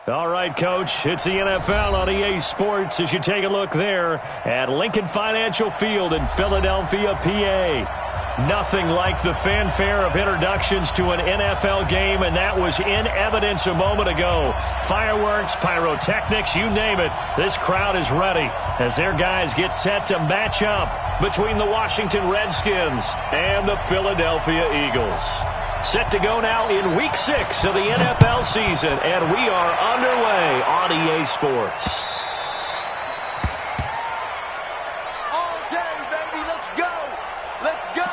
All right, Coach, it's the NFL on EA Sports as you take a look there at Lincoln Financial Field in Philadelphia, PA. Nothing like the fanfare of introductions to an NFL game, and that was in evidence a moment ago. Fireworks, pyrotechnics, you name it. This crowd is ready as their guys get set to match up between the Washington Redskins and the Philadelphia Eagles. Set to go now in Week 6 of the NFL season, and we are underway on EA Sports. All day, baby, let's go! Let's go!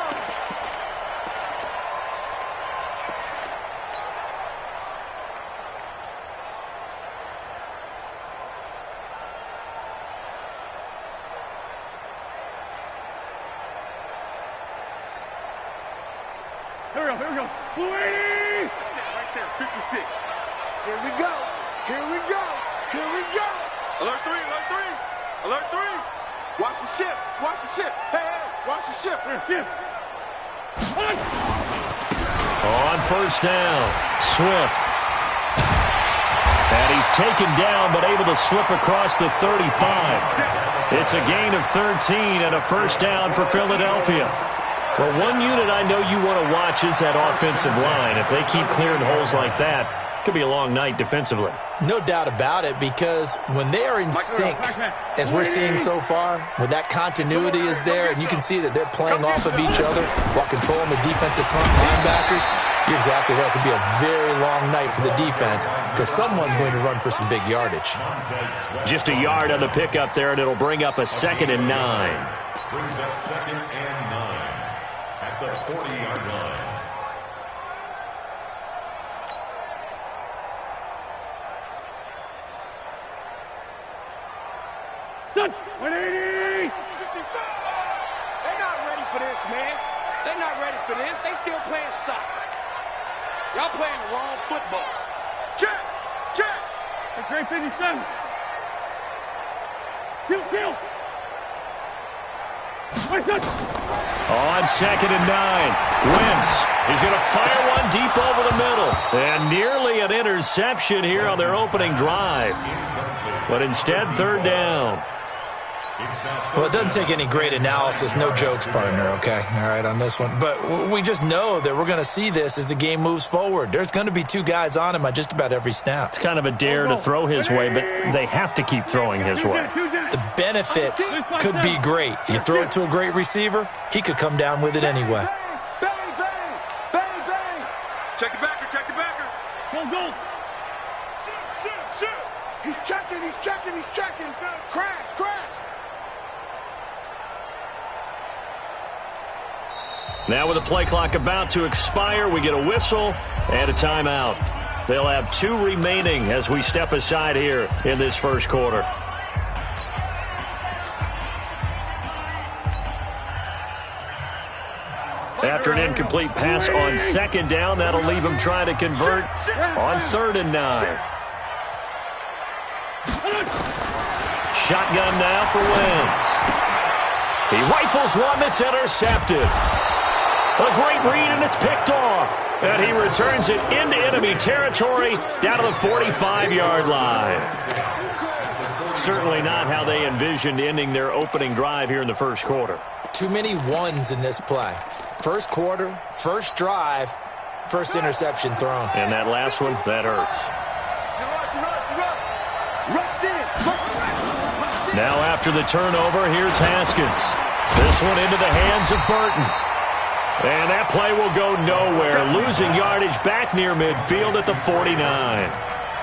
Here we go. Right there, 56. Here we go. Here we go. Here we go. Alert 3, alert 3. Alert 3. Watch the ship. Watch the ship. Hey, watch the ship. Ship. On first down, Swift. And he's taken down but able to slip across the 35. It's a gain of 13 and a first down for Philadelphia. Well, one unit I know you want to watch is that offensive line. If they keep clearing holes like that, it could be a long night defensively. No doubt about it, because when they are in sync, as we're seeing so far, when that continuity is there and you can see that they're playing off of each other while controlling the defensive front linebackers, you're exactly right. It could be a very long night for the defense because someone's going to run for some big yardage. Just a yard on the pickup there, and it'll bring up a 2nd and 9. Brings up 2nd and 9. At the 40-yard line. Done. 180. 55. They're not ready for this, man. They're not ready for this. They still playing soccer. Y'all playing the wrong football. Check. Check. That's great 57. Kill. On 2nd and 9, Wentz. He's going to fire one deep over the middle. And nearly an interception here on their opening drive. But instead, 3rd down. Well, it doesn't take any great analysis. No jokes, partner, okay? All right, on this one. But we just know that we're going to see this as the game moves forward. There's going to be 2 guys on him on just about every snap. It's kind of a dare to throw his way, but they have to keep throwing his way. The benefits could be great. You throw it to a great receiver, he could come down with it anyway. Bang, bang, bang, bang. Check the backer, check the backer. Go. Shoot. He's checking. Crash. Now with the play clock about to expire, we get a whistle and a timeout. They'll have 2 remaining as we step aside here in this first quarter. After an incomplete pass on 2nd down, that'll leave him trying to convert on 3rd and 9. Shotgun now for Wentz. He rifles one that's intercepted. A great read, and it's picked off. And he returns it into enemy territory down to the 45-yard line. Certainly not how they envisioned ending their opening drive here in the first quarter. Too many ones in this play. First quarter, first drive, first interception thrown. And that last one, that hurts. Now after the turnover, here's Haskins. This one into the hands of Burton. And that play will go nowhere, losing yardage back near midfield at the 49.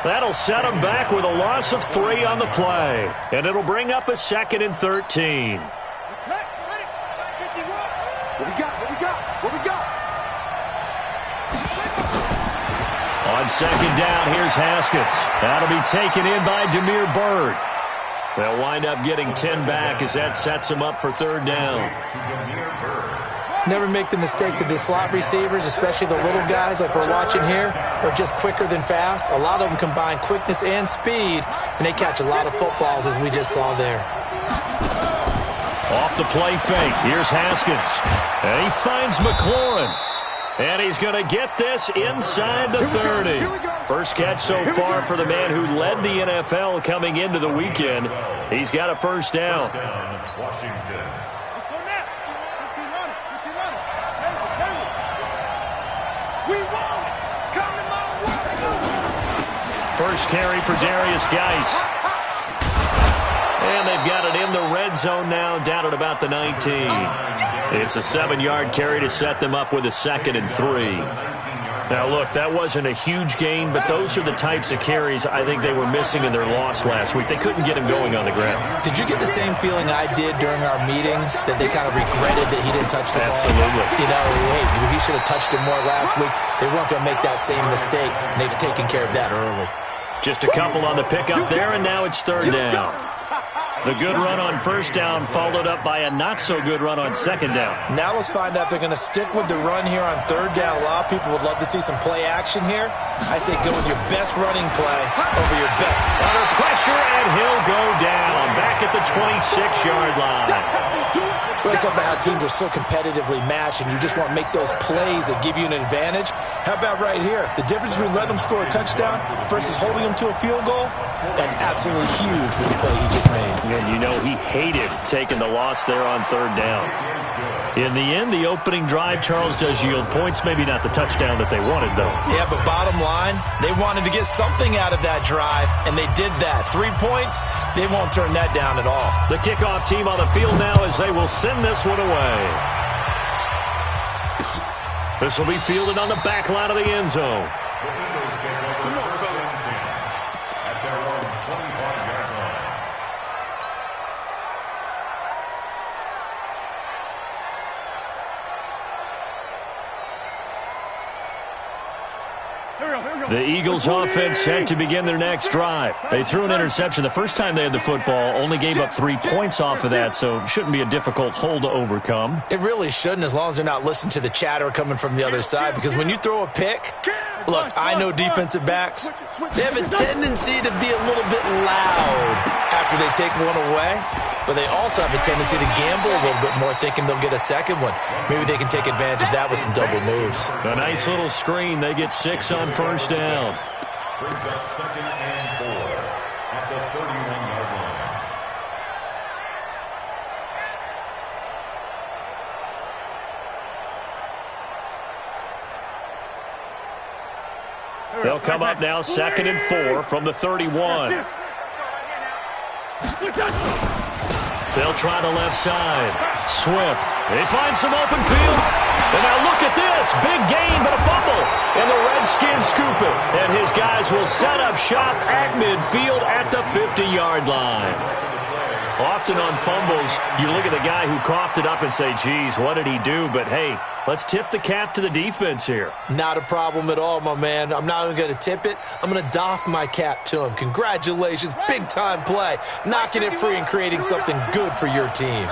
That'll set them back with a loss of 3 on the play. And it'll bring up a 2nd and 13. What we got? On 2nd down, here's Haskins. That'll be taken in by Demir Bird. They'll wind up getting 10 back as that sets them up for 3rd down. Never make the mistake that the slot receivers, especially the little guys like we're watching here, are just quicker than fast. A lot of them combine quickness and speed, and they catch a lot of footballs as we just saw there. Off the play fake. Here's Haskins. And he finds McLaurin. And he's going to get this inside the 30. First catch so far for the man who led the NFL coming into the weekend. He's got a first down. Washington. Let's go now. 15 on it. 15 on it. We won. Come to my way. First carry for Darius Geis. And they've got it in the red zone now, down at about the 19. It's a 7-yard carry to set them up with a 2nd and 3. Now, look, that wasn't a huge gain, but those are the types of carries I think they were missing in their loss last week. They couldn't get him going on the ground. Did you get the same feeling I did during our meetings, that they kind of regretted that he didn't touch the ball? Absolutely. You know, hey, he should have touched it more last week. They weren't going to make that same mistake, and they've taken care of that early. Just a couple on the pickup there, and now it's 3rd down. The good run on 1st down followed up by a not-so-good run on 2nd down. Now let's find out if they're going to stick with the run here on 3rd down. A lot of people would love to see some play action here. I say go with your best running play over your best. Under pressure, and he'll go down. Back at the 26-yard line. It's about how teams are so competitively matched, and you just want to make those plays that give you an advantage. How about right here? The difference between letting them score a touchdown versus holding them to a field goal, that's absolutely huge with the play he just made. And you know he hated taking the loss there on 3rd down. In the end, the opening drive, Charles, does yield points. Maybe not the touchdown that they wanted, though. Yeah, but bottom line, they wanted to get something out of that drive, and they did that. 3 points, they won't turn that down at all. The kickoff team on the field now as they will send this one away. This will be fielded on the back line of the end zone. The Eagles offense set to begin their next drive. They threw an interception the first time they had the football, only gave up 3 points off of that, so shouldn't be a difficult hole to overcome. It really shouldn't, as long as they're not listening to the chatter coming from the other side, because when you throw a pick, look, I know defensive backs, they have a tendency to be a little bit loud after they take one away, but they also have a tendency to gamble a little bit more, thinking they'll get a second one. Maybe they can take advantage of that with some double moves. A nice little screen. They get 6 on 1st down. Brings up 2nd and 4 at the 31-yard line. They'll come up now 2nd and 4 from the 31. They'll try the left side. Swift. They find some open field. And now look at this. Big gain, but a fumble. And the Redskins scoop it. And his guys will set up shop at midfield at the 50-yard line. Often on fumbles, you look at the guy who coughed it up and say, geez, what did he do? But, hey, let's tip the cap to the defense here. Not a problem at all, my man. I'm not even going to tip it. I'm going to doff my cap to him. Congratulations. Big-time play. Knocking it free and creating something good for your team.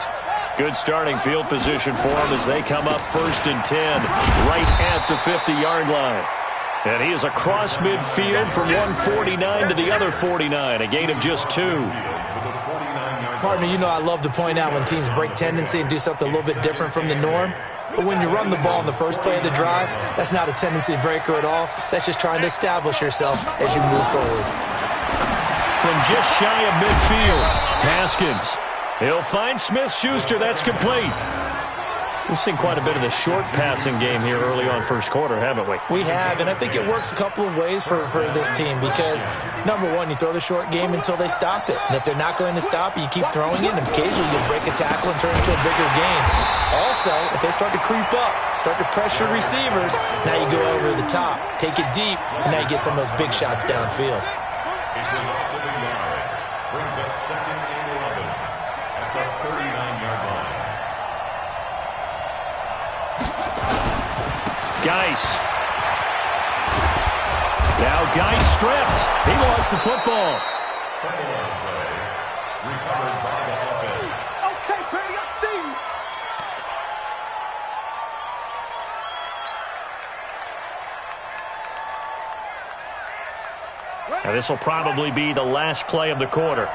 Good starting field position for him as they come up 1st and 10 right at the 50-yard line. And he is across midfield from 149 to the other 49, a gain of just 2. Partner, you know I love to point out when teams break tendency and do something a little bit different from the norm. But when you run the ball in the first play of the drive, that's not a tendency breaker at all. That's just trying to establish yourself as you move forward. From just shy of midfield, Haskins. He'll find Smith-Schuster. That's complete. We've seen quite a bit of the short passing game here early on 1st quarter, haven't we? We have, and I think it works a couple of ways for this team because, number one, you throw the short game until they stop it. And if they're not going to stop it, you keep throwing it, and occasionally you'll break a tackle and turn it into a bigger game. Also, if they start to creep up, start to pressure receivers, now you go over the top, take it deep, and now you get some of those big shots downfield. It's a loss of a yard. Brings up 2nd and 11 at the 39-yard line. Geis. Now Geis stripped. He lost the football. Recovered by the offense. Okay, Brady, I see you. Now this will probably be the last play of the quarter.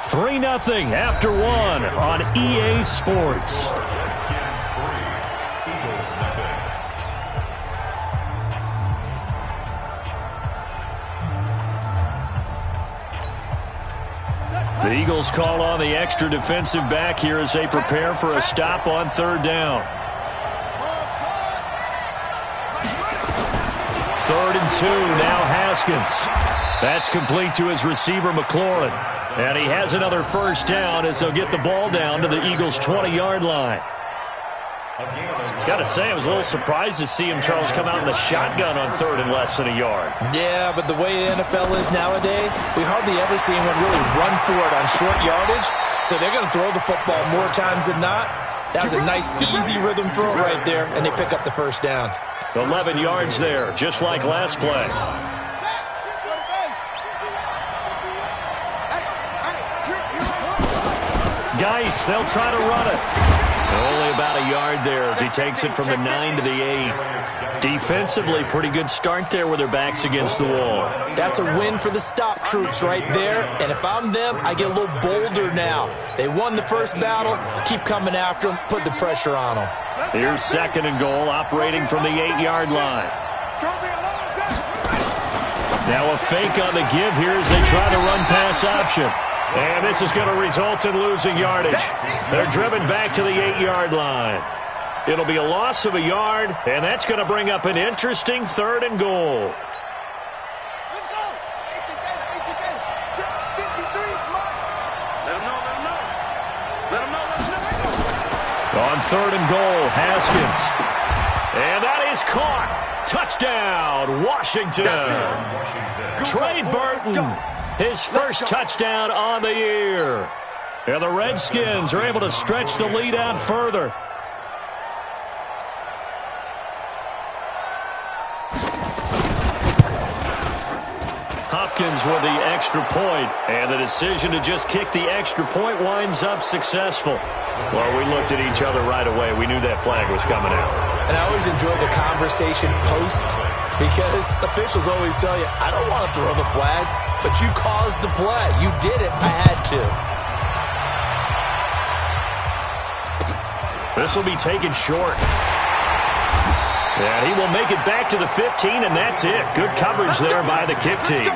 3-0 after 1 on EA Sports. The Eagles call on the extra defensive back here as they prepare for a stop on 3rd down. 3rd and 2, now Haskins. That's complete to his receiver, McLaurin. And he has another 1st down as they'll get the ball down to the Eagles' 20-yard line. Got to say, I was a little surprised to see him, Charles, come out in the shotgun on 3rd and less than a yard. Yeah, but the way the NFL is nowadays, we hardly ever see anyone really run for it on short yardage. So they're going to throw the football more times than not. That was a nice, easy rhythm throw right there, and they pick up the 1st down. 11 yards there, just like last play. Geis, they'll try to run it. Only about a yard there as he takes it from the 9 to the 8. Defensively, pretty good start there with their backs against the wall. That's a win for the stop troops right there. And if I'm them, I get a little bolder now. They won the first battle. Keep coming after them. Put the pressure on them. Here's 2nd and goal, operating from the 8-yard line. Now a fake on the give here as they try the run-pass option. And this is going to result in losing yardage. They're driven back to the 8-yard line. It'll be a loss of a yard, and that's going to bring up an interesting 3rd and goal. On 3rd and goal, Haskins. And that is caught. Touchdown, Washington. Trey Burton. His first touchdown on the year. And the Redskins are able to stretch the lead out further. Hopkins with the extra point, and the decision to just kick the extra point winds up successful. Well, we looked at each other right away. We knew that flag was coming out. And I always enjoy the conversation post, because officials always tell you, I don't want to throw the flag, but you caused the play. You did it. I had to. This will be taken short. And he will make it back to the 15, and that's it. Good coverage there by the kick team.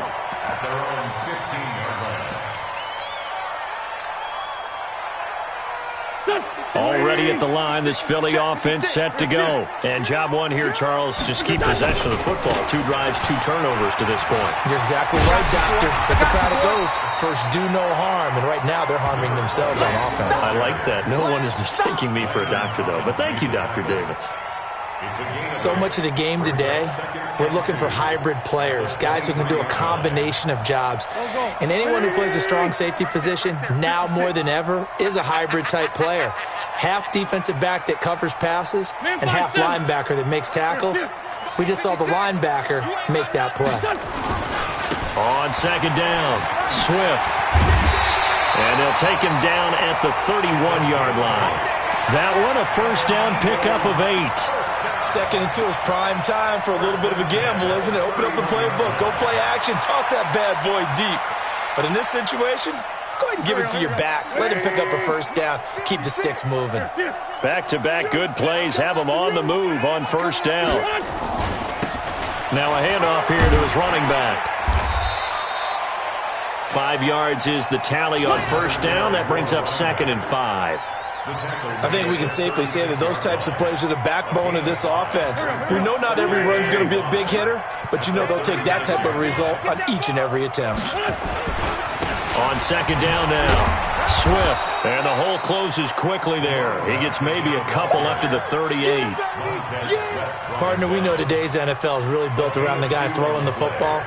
Already at the line, this Philly offense set to go. And job one here, Charles, just keep possession of the football. 2 drives, 2 turnovers to this point. You're exactly right, Doctor. Let the crowd go. First, do no harm. And right now, they're harming themselves on offense. I like that. No one is mistaking me for a doctor, though. But thank you, Dr. Davis. So much of the game today, we're looking for hybrid players, guys who can do a combination of jobs. And anyone who plays a strong safety position, now more than ever, is a hybrid-type player. Half defensive back that covers passes and half linebacker that makes tackles. We just saw the linebacker make that play. On 2nd down, Swift. And they'll take him down at the 31-yard line. That one, a 1st down pickup of 8. 2nd and 2 is prime time for a little bit of a gamble, isn't it? Open up the playbook, go play action, toss that bad boy deep. But in this situation, go ahead and give it to your back. Let him pick up a 1st down, keep the sticks moving. Back-to-back good plays have him on the move on 1st down. Now a handoff here to his running back. 5 yards is the tally on 1st down. That brings up 2nd and 5. I think we can safely say that those types of plays are the backbone of this offense. We know not every run's going to be a big hitter, but you know they'll take that type of result on each and every attempt. On 2nd down now, Swift. And the hole closes quickly there. He gets maybe a couple up to the 38. Partner, we know today's NFL is really built around the guy throwing the football.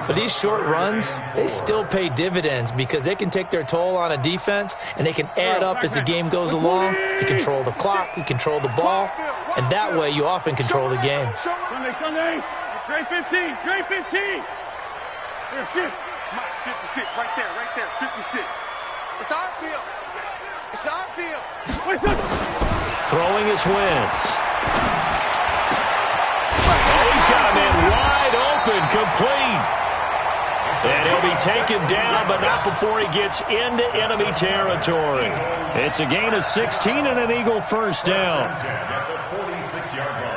But these short runs, they still pay dividends because they can take their toll on a defense and they can add up as the game goes along. You control the clock, you control the ball, and that way you often control the game. Sunday. Trey 15. Trey 15. Here, shift. 56, right there, 56. It's our field. It's our field. Throwing his Wentz. Oh, he's got him in wide open, complete. And he'll be taken down, but not before he gets into enemy territory. It's a gain of 16 and an Eagle first down. At the 46-yard line.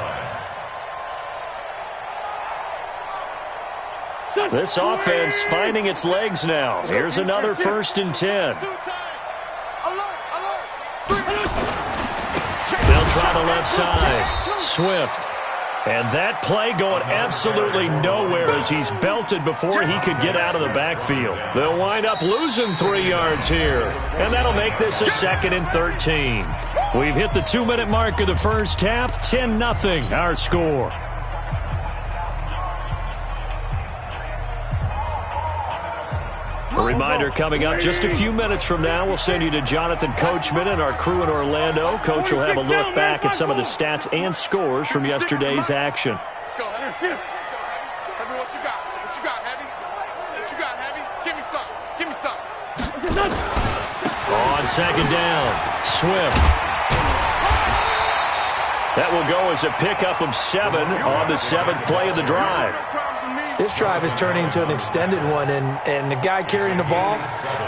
This offense finding its legs now. Here's another 1st and 10. They'll try the left side. Swift. And that play going absolutely nowhere as he's belted before he could get out of the backfield. They'll wind up losing 3 yards here. And that'll make this a 2nd and 13. We've hit the 2-minute mark of the first half. 10-0 our score. A reminder coming up just a few minutes from now, we'll send you to Jonathan Coachman and our crew in Orlando. Coach will have a look back at some of the stats and scores from yesterday's action. Let's go, Heavy. Let's go, Heavy. Heavy, what you got? What you got, Heavy? What you got, Heavy? Give me some. Give me some. On 2nd down, Swift. That will go as a pickup of 7 on the 7th play of the drive. This drive is turning into an extended one, and the guy carrying the ball,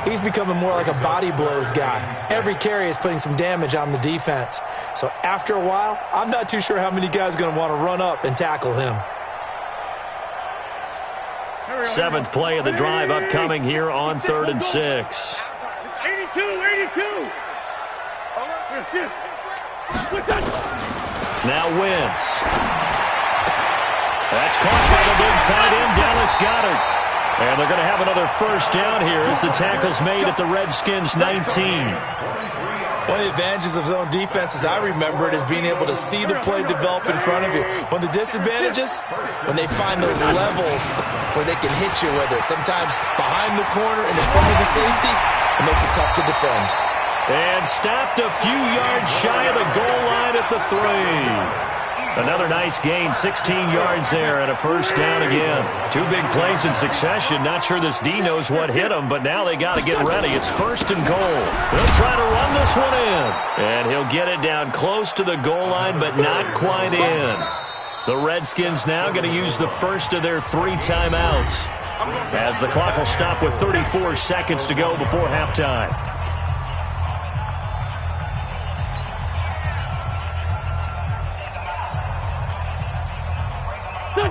he's becoming more like a body blows guy. Every carry is putting some damage on the defense. So after a while, I'm not too sure how many guys are going to want to run up and tackle him. 7th play of the drive upcoming here on 3rd and 6. 82. Now Wentz. That's caught by the big tight end, Dallas Goedert. And they're going to have another first down here as the tackle's made at the Redskins' 19. One of the advantages of zone defense, as I remember it, is being able to see the play develop in front of you. One of the disadvantages, when they find those levels where they can hit you with it. Sometimes behind the corner and in front of the safety, it makes it tough to defend. And stopped a few yards shy of the goal line at the 3. Another nice gain, 16 yards there, and a first down again. 2 big plays in succession. Not sure this D knows what hit him, but now they got to get ready. It's 1st and goal. They'll try to run this one in. And he'll get it down close to the goal line, but not quite in. The Redskins now going to use the first of their 3 timeouts, as the clock will stop with 34 seconds to go before halftime.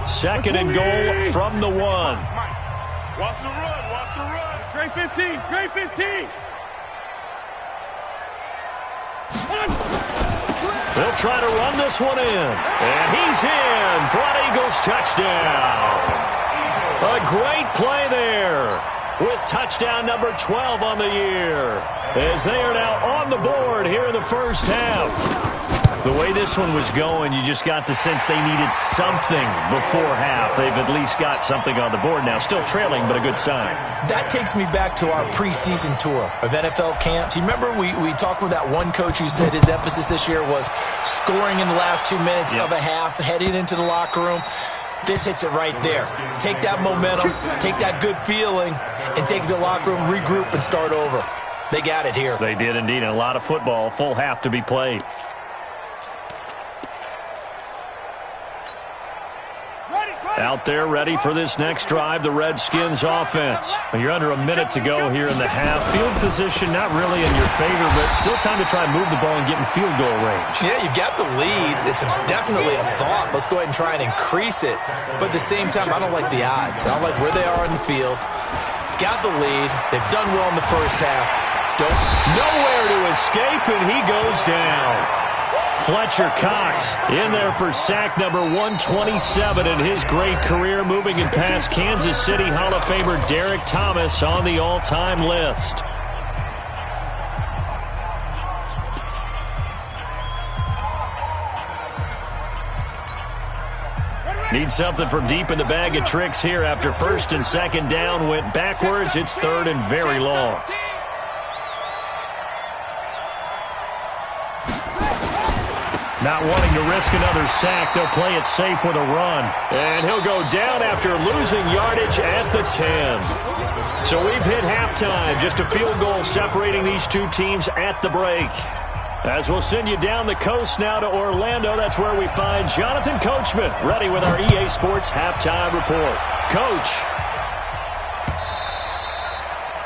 2nd and goal from the 1. Watch the run. Straight 15. They'll try to run this one in. And he's in for an Eagles touchdown. A great play there with touchdown number 12 on the year, as they are now on the board here in the first half. The way this one was going, you just got the sense they needed something before half. They've at least got something on the board now. Still trailing, but a good sign. That takes me back to our preseason tour of NFL camps. You remember we talked with that one coach who said his emphasis this year was scoring in the last 2 minutes of a half, heading into the locker room. This hits it right there. Take that momentum, take that good feeling, and take it to the locker room, regroup, and start over. They got it here. They did indeed, and a lot of football, full half to be played. Out there ready for this next drive, the Redskins offense. You're under a minute to go here in the half. Field position not really in your favor, but still time to try and move the ball and get in field goal range. Yeah, you've got the lead. It's definitely a thought. Let's go ahead and try and increase it. But at the same time, I don't like the odds. I don't like where they are on the field. Got the lead. They've done well in the first half. Nowhere to escape, and he goes down. Fletcher Cox in there for sack number 127 in his great career, moving it past Kansas City Hall of Famer Derek Thomas on the all-time list. Need something from deep in the bag of tricks here after 1st and 2nd down went backwards. It's 3rd and very long. Not wanting to risk another sack, they'll play it safe with a run. And he'll go down after losing yardage at the 10. So we've hit halftime. Just a field goal separating these two teams at the break. As we'll send you down the coast now to Orlando, that's where we find Jonathan Coachman, ready with our EA Sports Halftime Report. Coach.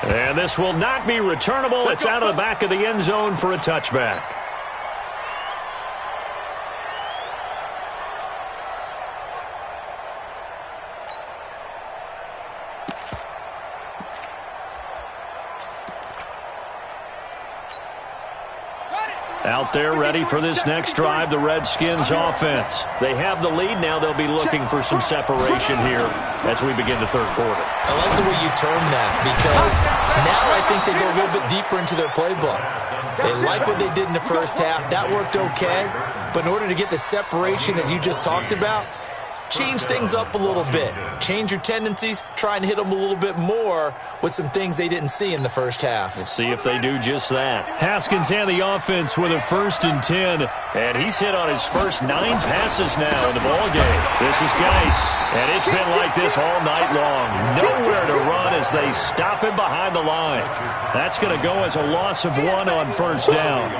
And this will not be returnable. It's out of the back of the end zone for a touchback. Out there ready for this next drive, the Redskins offense. They have the lead. Now they'll be looking for some separation here as we begin the third quarter. I like the way you term that because now I think they go a little bit deeper into their playbook. They like what they did in the first half. That worked okay. But in order to get the separation that you just talked about, change things up a little bit. Change your tendencies. Try and hit them a little bit more with some things they didn't see in the first half. We'll see if they do just that. Haskins and the offense with a 1st and 10. And he's hit on his first 9 passes now in the ballgame. This is Geis. And it's been like this all night long. Nowhere to run as they stop him behind the line. That's going to go as a loss of 1 on 1st down.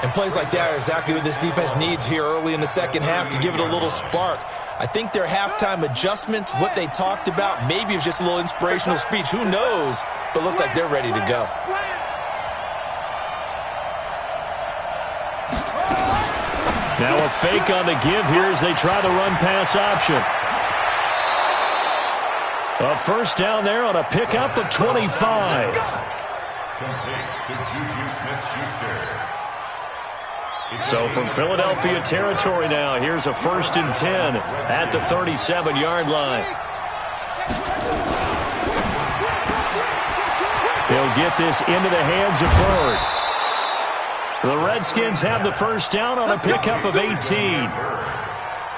And plays like that are exactly what this defense needs here early in the second half to give it a little spark. I think their halftime adjustments, what they talked about, maybe it was just a little inspirational speech. Who knows? But looks like they're ready to go. Now a fake on the give here as they try the run-pass option. A 1st down there on a pickup of 25. Complete to Juju Smith-Schuster. So from Philadelphia territory now, here's a 1st and 10 at the 37-yard line. He'll get this into the hands of Bird. The Redskins have the 1st down on a pickup of 18.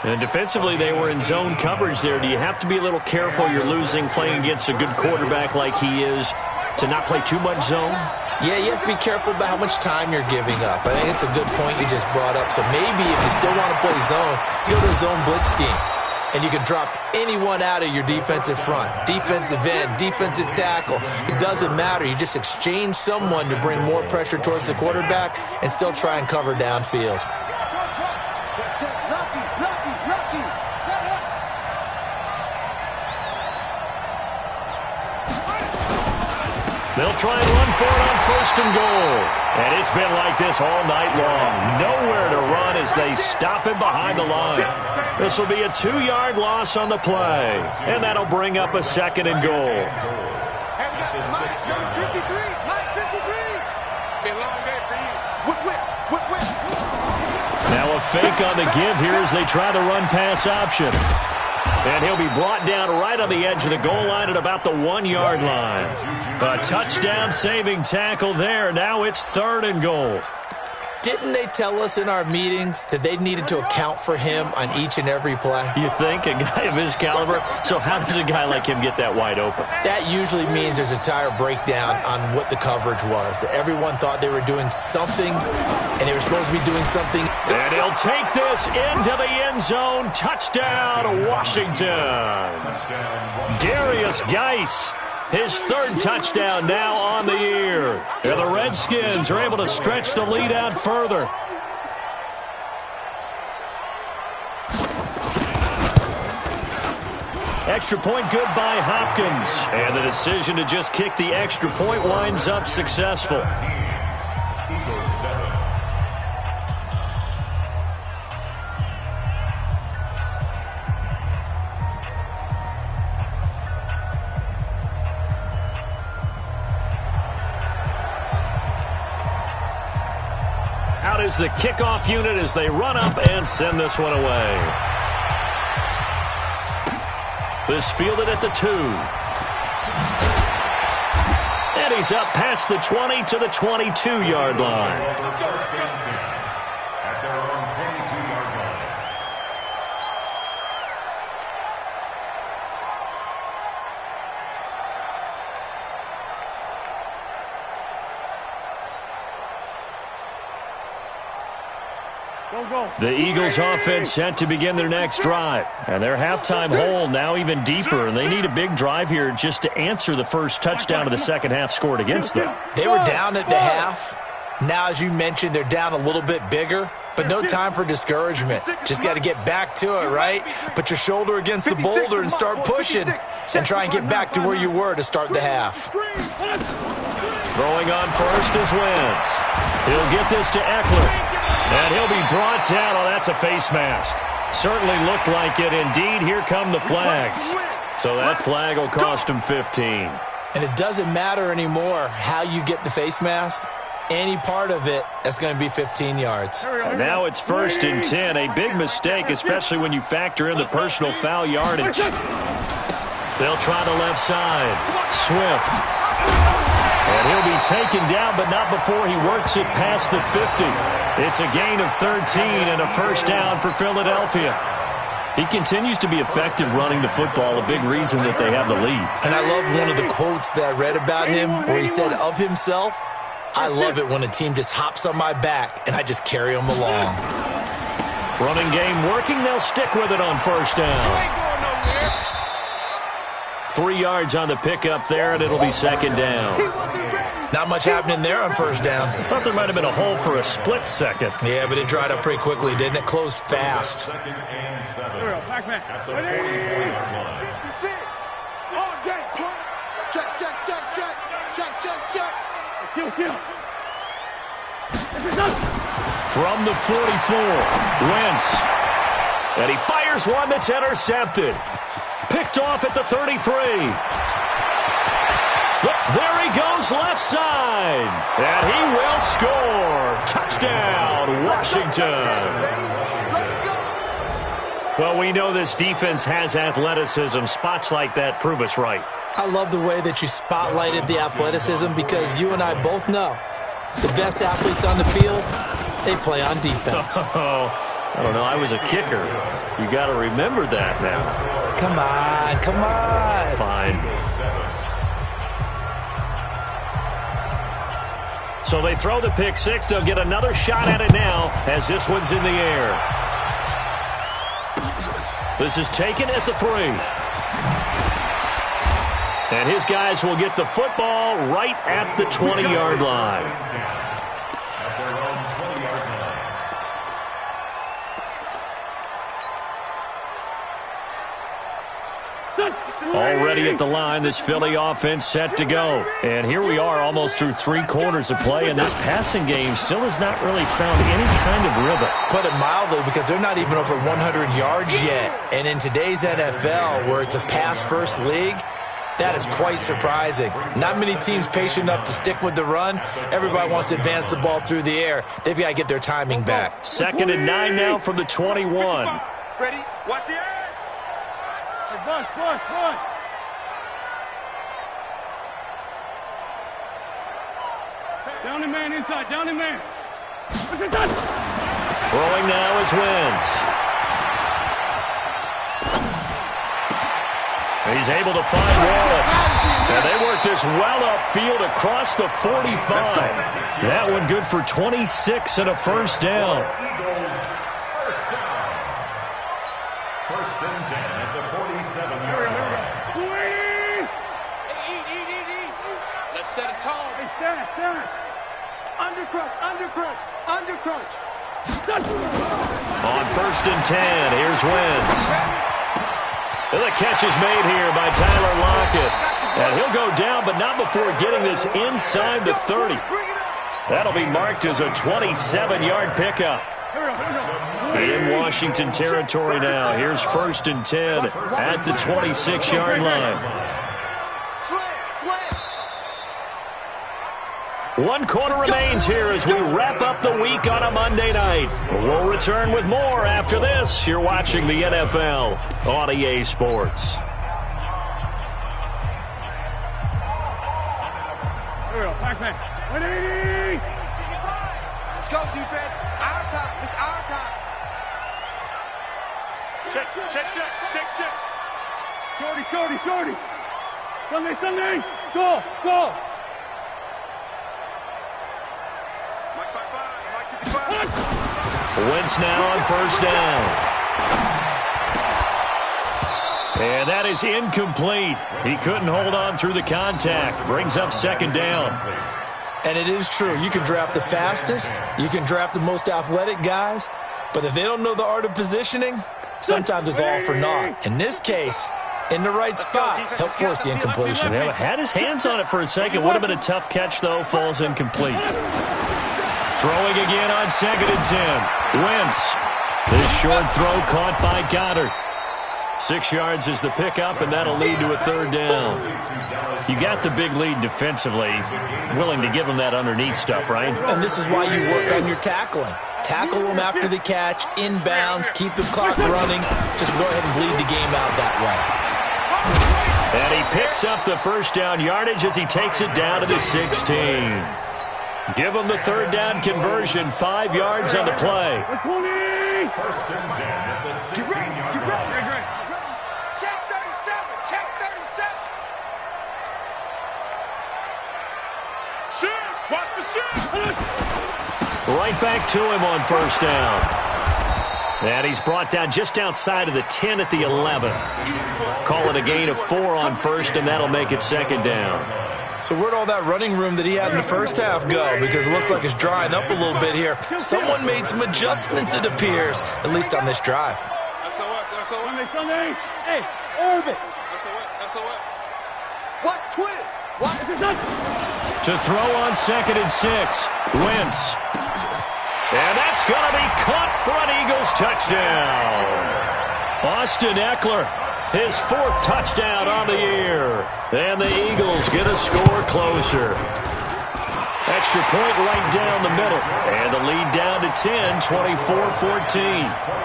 And defensively, they were in zone coverage there. Do you have to be a little careful? You're losing playing against a good quarterback like he is to not play too much zone? Yeah, you have to be careful about how much time you're giving up. I think it's a good point you just brought up. So maybe if you still want to play zone, you go to a zone blitz scheme. And you can drop anyone out of your defensive front. Defensive end, defensive tackle. It doesn't matter. You just exchange someone to bring more pressure towards the quarterback and still try and cover downfield. They'll try and run for it on 1st and goal. And it's been like this all night long. Nowhere to run as they stop him behind the line. This will be a 2-yard loss on the play. And that'll bring up a 2nd and goal. Now a fake on the give here as they try the run-pass option. And he'll be brought down right on the edge of the goal line at about the 1-yard line. A touchdown-saving tackle there. Now it's 3rd and goal. Didn't they tell us in our meetings that they needed to account for him on each and every play? You think? A guy of his caliber? So how does a guy like him get that wide open? That usually means there's a entire breakdown on what the coverage was. That everyone thought they were doing something, and they were supposed to be doing something. And he'll take this into the end zone. Touchdown, Washington. Darius Geis. His 3rd touchdown now on the year. And the Redskins are able to stretch the lead out further. Extra point good by Hopkins. And the decision to just kick the extra point winds up successful. Out is the kickoff unit as they run up and send this one away. This fielded at the 2. And he's up past the 20 to the 22-yard line. At their own 22-yard line. The Eagles offense set to begin their next drive. And their halftime hole now even deeper. And they need a big drive here just to answer the first touchdown of the second half scored against them. They were down at the half. Now, as you mentioned, they're down a little bit bigger. But no time for discouragement. Just got to get back to it, right? Put your shoulder against the boulder and start pushing. and try and get back to where you were to start the half. Throwing on first is Wentz. He'll get this to Eckler. And he'll be brought down. Oh, that's a face mask. Certainly looked like it. Indeed, here come the flags. So that flag will cost him 15. And it doesn't matter anymore how you get the face mask. Any part of it, that's going to be 15 yards. And now it's 1st and 10. A big mistake, especially when you factor in the personal foul yardage. They'll try the left side. Swift. And he'll be taken down, but not before he works it past the 50. It's a gain of 13 and a first down for Philadelphia. He continues to be effective running the football, a big reason that they have the lead. And I love one of the quotes that I read about him where he said of himself, I love it when a team just hops on my back and I just carry them along. Running game working. They'll stick with it on first down. 3 yards on the pickup there, and it'll be second down. Not much happening there on first down. Thought there might have been a hole for a split second. Yeah, but it dried up pretty quickly, didn't it? Closed fast. 2nd and 7. At the 40-yard line. 56. All day, punt. Check, check, check, check. Check, check, check. Kill. From the 44, Wentz. And he fires one that's intercepted. Picked off at the 33. There he goes, left side. And he will score. Touchdown, Washington. Let's go. Well, we know this defense has athleticism. Spots like that prove us right. I love the way that you spotlighted the athleticism because you and I both know the best athletes on the field, they play on defense. Oh, I don't know. I was a kicker. You got to remember that now. Come on. Fine. So they throw the pick six. They'll get another shot at it now as this one's in the air. This is taken at the 3. And his guys will get the football right at the 20-yard line. Already at the line, this Philly offense set to go. And here we are almost through 3 quarters of play, and this passing game still has not really found any kind of rhythm. Put it mildly, because they're not even over 100 yards yet. And in today's NFL, where it's a pass-first league, that is quite surprising. Not many teams patient enough to stick with the run. Everybody wants to advance the ball through the air. They've got to get their timing back. 2nd and 9 now from the 21. Ready? Watch the edge. Bus. Down the man inside, down the man. Throwing now is Wentz. He's able to find Wallace. And they work this well upfield across the 45. That one good for 26 and a first down. First and 10 at the 47-yard line. Eat. Let's set a tone. Hey, stand. Undercrunch. On first and 10, here's Wentz. And the catch is made here by Tyler Lockett. And he'll go down, but not before getting this inside the 30. That'll be marked as a 27-yard pickup. In Washington territory now. Here's 1st and 10 at the 26-yard line. One quarter remains here as we wrap up the week on a Monday night. We'll return with more after this. You're watching the NFL on EA Sports. Let's go, defense. Our time. It's our time. Check. Shorty. Sunday. Go. Mike 55. Wentz now on first down. And that is incomplete. He couldn't hold on through the contact. Brings up 2nd down. And it is true. You can draft the fastest. You can draft the most athletic guys. But if they don't know the art of positioning, sometimes it's all for naught. In this case, in the right spot. Help force the incompletion. Yeah, had his hands on it for a second. Would have been a tough catch, though. Falls incomplete. Throwing again on 2nd and 10. Wentz. This short throw caught by Goddard. 6 yards is the pickup, and that'll lead to a 3rd down. You got the big lead defensively. Willing to give him that underneath stuff, right? And this is why you work on your tackling. Tackle them after the catch, inbounds, keep the clock running. Just go ahead and bleed the game out that way. And he picks up the 1st down yardage as he takes it down to the 16. Give him the 3rd down conversion, 5 yards on the play. 1st and 10 at the 16-yard line. Check 37, check 37. Shoot, watch the shoot. Right back to him on 1st down. And he's brought down just outside of the 10 at the 11. Call it a gain of 4 on 1st, and that'll make it 2nd down. So where'd all that running room that he had in the first half go? Because it looks like it's drying up a little bit here. Someone made some adjustments, it appears, at least on this drive. Sunday. Hey, Irvin. Watch twins. Watch To throw on 2nd and 6. Wentz. And that's going to be caught for an Eagles touchdown. Austin Eckler, his 4th touchdown on the year. And the Eagles get a score closer. Extra point right down the middle. And the lead down to 10, 24-14.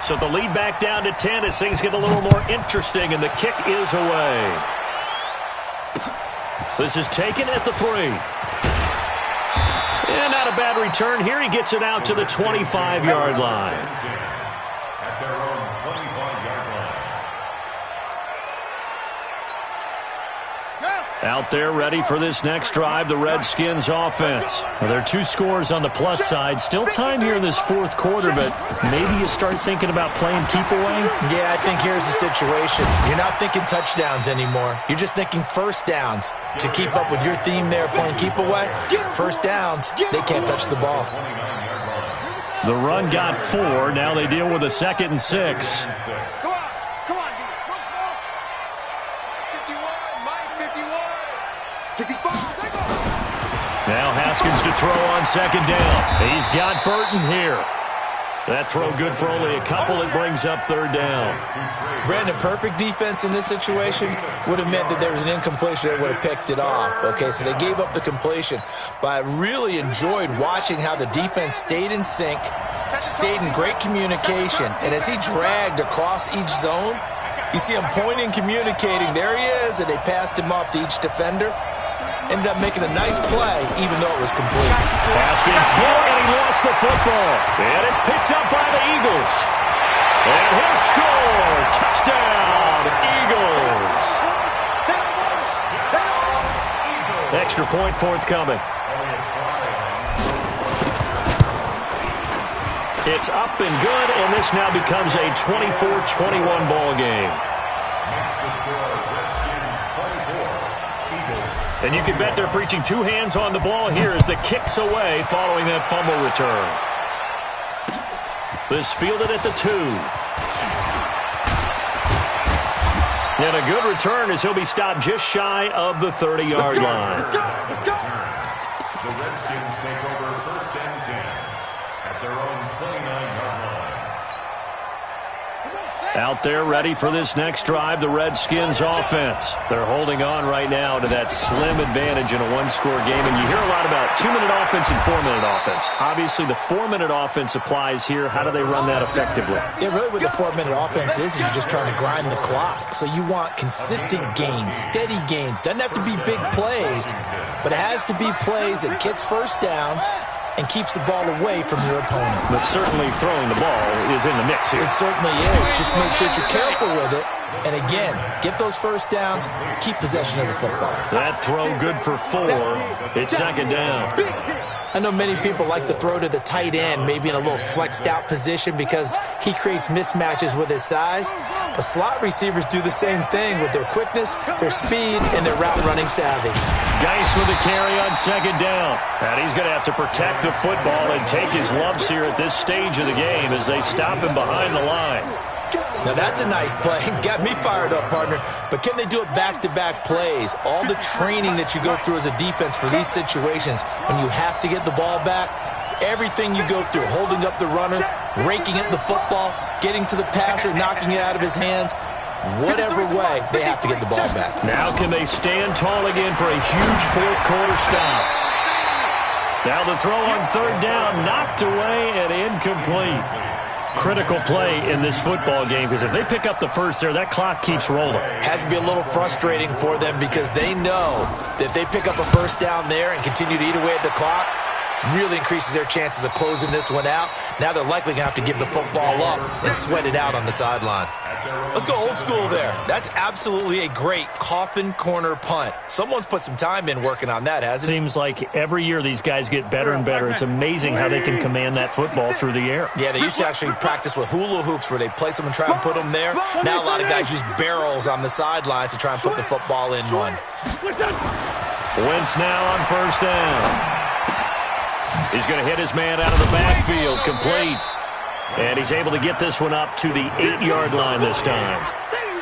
So the lead back down to 10 as things get a little more interesting, and the kick is away. This is taken at the 3. And not a bad return here. He gets it out to the 25-yard line. At their own 25-yard line. Out there ready for this next drive, the Redskins offense. Well, there are 2 scores on the plus side. Still time here in this 4th quarter, but maybe you start thinking about playing keep away? Yeah, I think here's the situation. You're not thinking touchdowns anymore. You're just thinking 1st downs. To keep up with your theme there, playing keep away, 1st downs, they can't touch the ball. The run got 4. Now they deal with a 2nd and 6. Come on, D. 51, Mike, 51. 65, take off. Now Haskins to throw on 2nd down. He's got Burton here. That throw good for only a couple. It brings up 3rd down. Brandon, perfect defense in this situation would have meant that there was an incompletion that would have picked it off. Okay, so they gave up the completion. But I really enjoyed watching how the defense stayed in sync, stayed in great communication. And as he dragged across each zone, you see him pointing, communicating. There he is, and they passed him off to each defender. Ended up making a nice play, even though it was complete. Haskins hit, and he lost the football. And it's picked up by the Eagles. And he'll score. Touchdown, Eagles. Extra point forthcoming. It's up and good, and this now becomes a 24-21 ball game. And you can bet they're preaching 2 hands on the ball here as the kick's away following that fumble return. This fielded at the 2. And a good return as he'll be stopped just shy of the 30-yard line. The Redskins take over 1st and 10 at their own 29-yard line. Out there ready for this next drive, the Redskins offense. They're holding on right now to that slim advantage in a 1-score game. And you hear a lot about 2-minute offense and 4-minute offense. Obviously, the 4-minute offense applies here. How do they run that effectively? Yeah, really what the 4-minute offense is you're just trying to grind the clock. So you want consistent gains, steady gains. Doesn't have to be big plays, but it has to be plays that gets 1st downs and keeps the ball away from your opponent. But certainly throwing the ball is in the mix here. It certainly is. Just make sure that you're careful with it. And again, get those 1st downs, keep possession of the football. That throw good for 4. It's 2nd down. I know many people like to throw to the tight end, maybe in a little flexed out position because he creates mismatches with his size. But slot receivers do the same thing with their quickness, their speed, and their route running savvy. Geis with a carry on 2nd down. And he's going to have to protect the football and take his lumps here at this stage of the game as they stop him behind the line. Now, that's a nice play. Got me fired up, partner. But can they do it back-to-back plays? All the training that you go through as a defense for these situations, when you have to get the ball back, everything you go through, holding up the runner, raking at the football, getting to the passer, knocking it out of his hands, whatever way, they have to get the ball back. Now can they stand tall again for a huge fourth-quarter stop? Now the throw on third down, knocked away and incomplete. Critical play in this football game, because if they pick up the first there, that clock keeps rolling. Has to be a little frustrating for them because they know that if they pick up a first down there and continue to eat away at the clock, really increases their chances of closing this one out. Now they're likely going to have to give the football up and sweat it out on the sideline. Let's go old school there. That's absolutely a great coffin corner punt. Someone's put some time in working on that, hasn't it? Seems like every year these guys get better and better. It's amazing how they can command that football through the air. Yeah, they used to actually practice with hula hoops where they place them and try and put them there. Now a lot of guys use barrels on the sidelines to try and put the football in one. Wentz now on first down. He's going to hit his man out of the backfield, complete. And he's able to get this one up to the 8-yard line this time.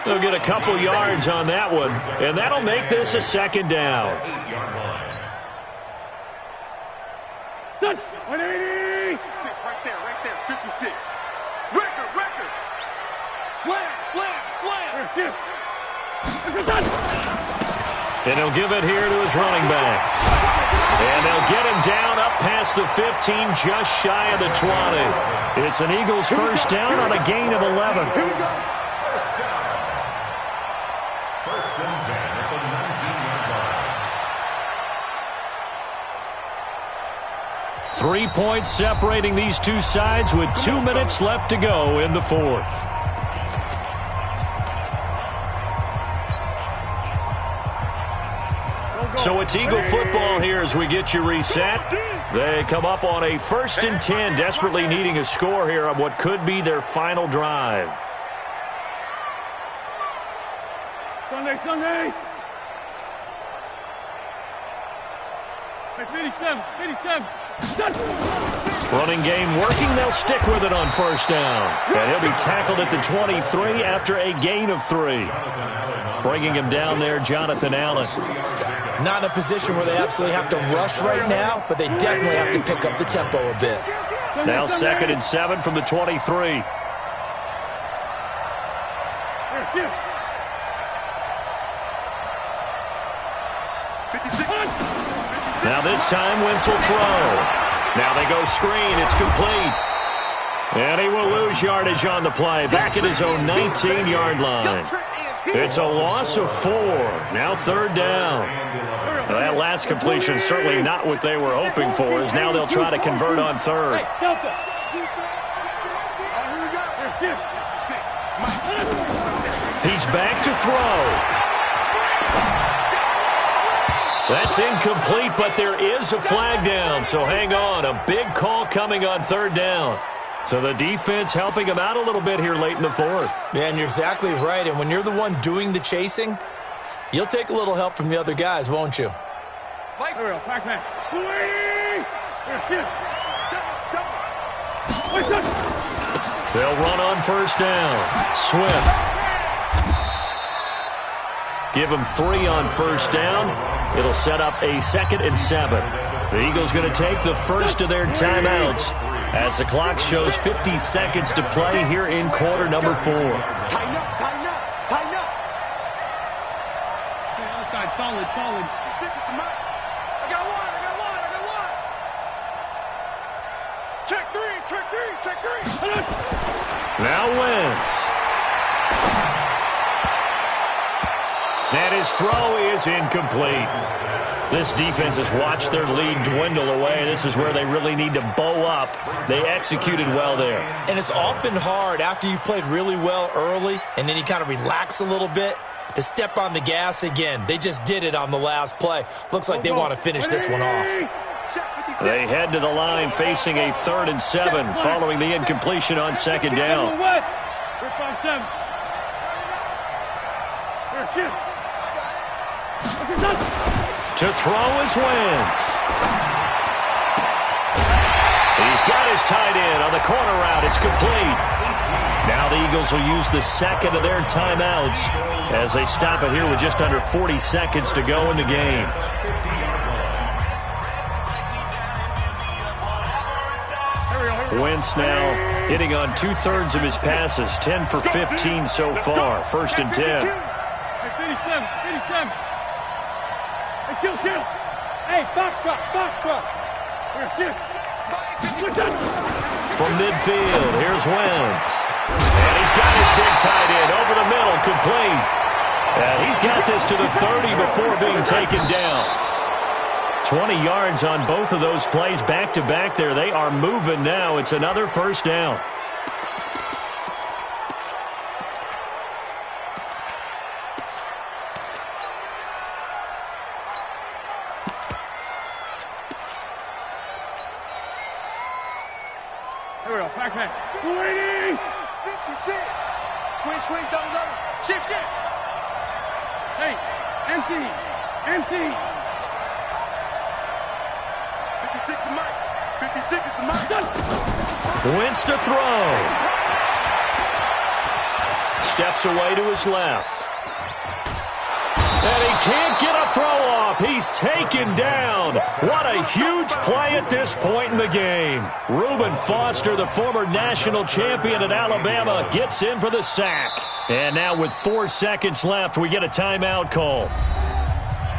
They'll get a couple yards on that one, and that'll make this a second down. 180! Right there, 56. Record. Slam. And he'll give it here to his running back. And they'll get him down up past the 15, just shy of the 20. It's an Eagles first down on a gain of 11. Here we go. First and 10 at the 19-yard line. 3 points separating these two sides with 2 minutes left to go in the fourth. So it's Eagle football here as we get you reset. They come up on a 1st and 10, desperately needing a score here on what could be their final drive. Sunday. 57. Running game working. They'll stick with it on first down. And he'll be tackled at the 23 after a gain of 3. Bringing him down there, Jonathan Allen. Not in a position where they absolutely have to rush right now, but they definitely have to pick up the tempo a bit. Now 2nd and 7 from the 23. Now this time Wentz will throw. Now they go screen. It's complete. And he will lose yardage on the play. Back at his own 19-yard line. It's a loss of 4. Now 3rd down. Well, that last completion certainly not what they were hoping for, as now they'll try to convert on 3rd. He's back to throw. That's incomplete, but there is a flag down, so hang on. A big call coming on 3rd down. So the defense helping him out a little bit here late in the 4th. Yeah, and you're exactly right. And when you're the one doing the chasing, you'll take a little help from the other guys, won't you? They'll run on first down. Swift. Give him 3 on first down. It'll set up a 2nd and 7. The Eagles going to take the first of their timeouts as the clock shows 50 seconds to play here in quarter number 4. Tighten up. Outside, solid. I got one. Check three. Now Wentz. And his throw is incomplete. This defense has watched their lead dwindle away. This is where they really need to bow up. They executed well there. And it's often hard after you've played really well early and then you kind of relax a little bit to step on the gas again. They just did it on the last play. Looks like they want to finish this one off. They head to the line facing a 3rd and 7 following the incompletion on 2nd down. To throw is Wentz. He's got his tight end on the corner route. It's complete. Now the Eagles will use the second of their timeouts as they stop it here with just under 40 seconds to go in the game. Wentz now hitting on 2/3 of his passes, 10 for 15 so far. 1st and 10. Hey, 57. Hey, kill. Hey, box truck. Here, shift. From midfield, here's Wentz. And he's got his big tight end over the middle, complete. And he's got this to the 30 before being taken down. 20 yards on both of those plays back-to-back there. They are moving now. It's another 1st down. Here we go, back. 280. 56. Squeeze, double. Shift. Hey, empty. 56 is Mike. 56 is the Mike. Wentz to throw. Steps away to his left. And he can't get a throw off. He's taken down. What a huge play at this point in the game. Reuben Foster, the former national champion at Alabama, gets in for the sack. And now with 4 seconds left, we get a timeout call.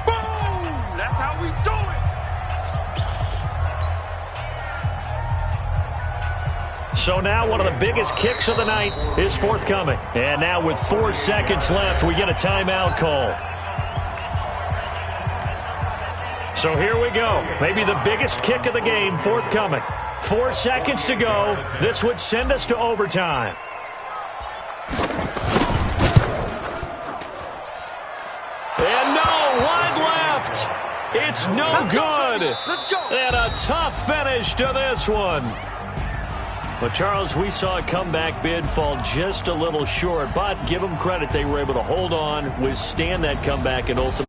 Boom! That's how we do it. So now one of the biggest kicks of the night is forthcoming. And now with 4 seconds left, we get a timeout call. So here we go. Maybe the biggest kick of the game forthcoming. 4 seconds to go. This would send us to overtime. And no, wide left. It's no good. Let's go. And a tough finish to this one. But, Charles, we saw a comeback bid fall just a little short, but give them credit. They were able to hold on, withstand that comeback, and ultimately